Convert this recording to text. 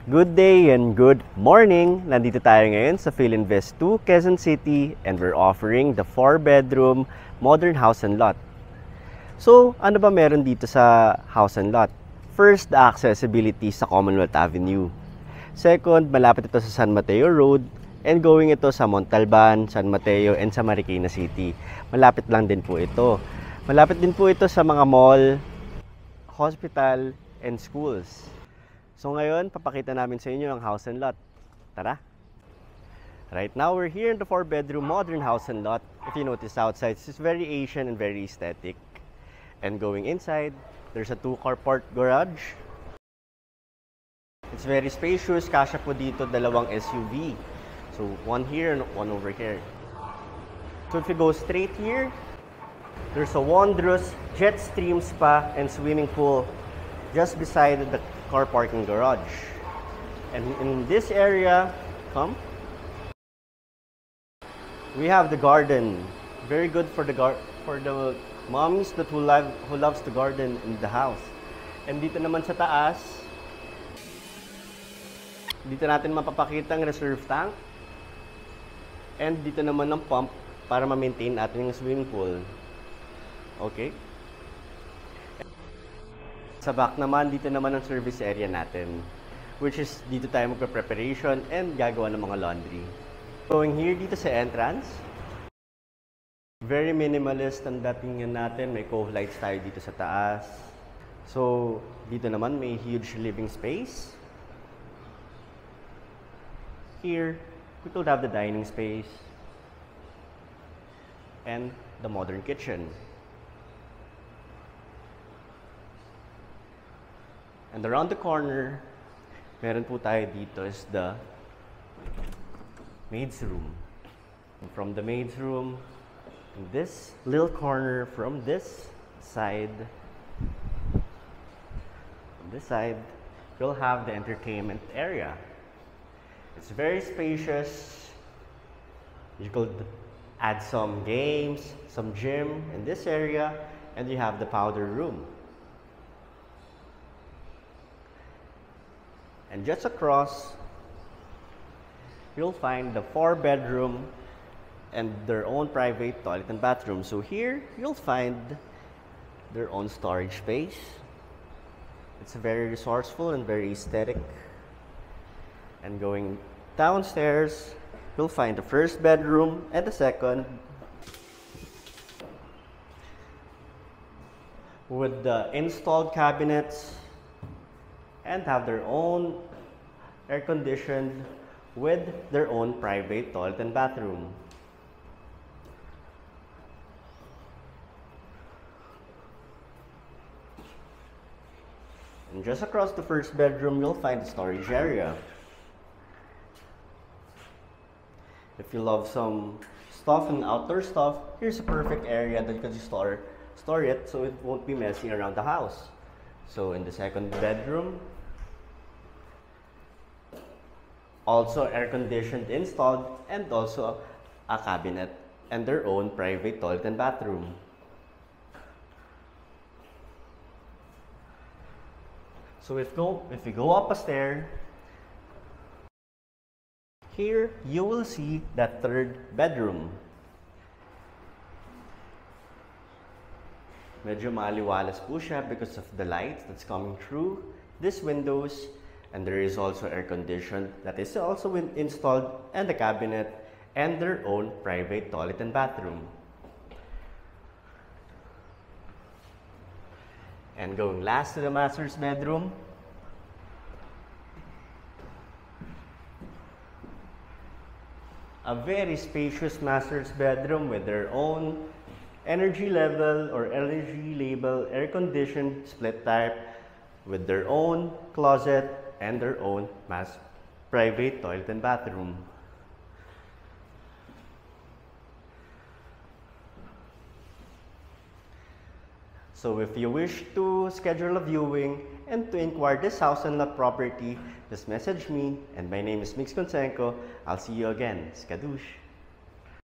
Good day and good morning! Nandito tayo ngayon sa Philinvest 2, Quezon City, and we're offering the 4-bedroom modern house and lot. So, ano ba meron dito sa house and lot? First, the accessibility sa Commonwealth Avenue. Second, malapit ito sa San Mateo Road and going ito sa Montalban, San Mateo, and sa Marikina City. Malapit lang din po ito. Malapit din po ito sa mga mall, hospital, and schools. So ngayon, papakita namin sa inyo ang house and lot. Tara! Right now, we're here in the 4-bedroom modern house and lot. If you notice outside, it's very Asian and very aesthetic. And going inside, there's a 2-car parked garage. It's very spacious. Kasya po dito dalawang SUV. So one here and one over here. So if you go straight here, there's a wondrous jet stream spa and swimming pool just beside the car parking garage. And in this area, we have the garden. Very good for the moms who loves to garden in the house. And dito naman sa taas, dito natin mapapakita ang reserve tank. And dito naman ang pump para ma-maintain natin yung swimming pool. Okay? Sa back naman, dito naman ang service area natin, which is dito tayo magpa-preparation and gagawa ng mga laundry. Going here dito sa entrance, very minimalist ang datingan natin. May cove lights tayo dito sa taas. So, dito naman may huge living space. Here, we could have the dining space and the modern kitchen. And around the corner, meron po tayo dito is the maid's room. And from the maid's room, in this little corner from this side, you'll have the entertainment area. It's very spacious. You could add some games, some gym in this area, and you have the powder room. And just across, you'll find the 4-bedroom and their own private toilet and bathroom. So here, you'll find their own storage space. It's very resourceful and very aesthetic. And going downstairs, you'll find the 1st bedroom and the 2nd with the installed cabinets and have their own air-conditioned with their own private toilet and bathroom. And just across the 1st bedroom, you'll find the storage area. If you love some stuff and outdoor stuff, here's a perfect area that you can just store it so it won't be messy around the house. So in the 2nd bedroom, also air-conditioned installed and also a cabinet and their own private toilet and bathroom. So if you go up a stair, here you will see that 3rd bedroom. Medyo maaliwalas po siya because of the light that's coming through these windows. And there is also air conditioned that is also installed and the cabinet and their own private toilet and bathroom. And going last to the master's bedroom. A very spacious master's bedroom with their own energy level or energy label air conditioned split type with their own closet and their own private toilet and bathroom. So if you wish to schedule a viewing and to inquire this house and lot property, just message me. And my name is Mix Conseco. I'll see you again. Skadoosh!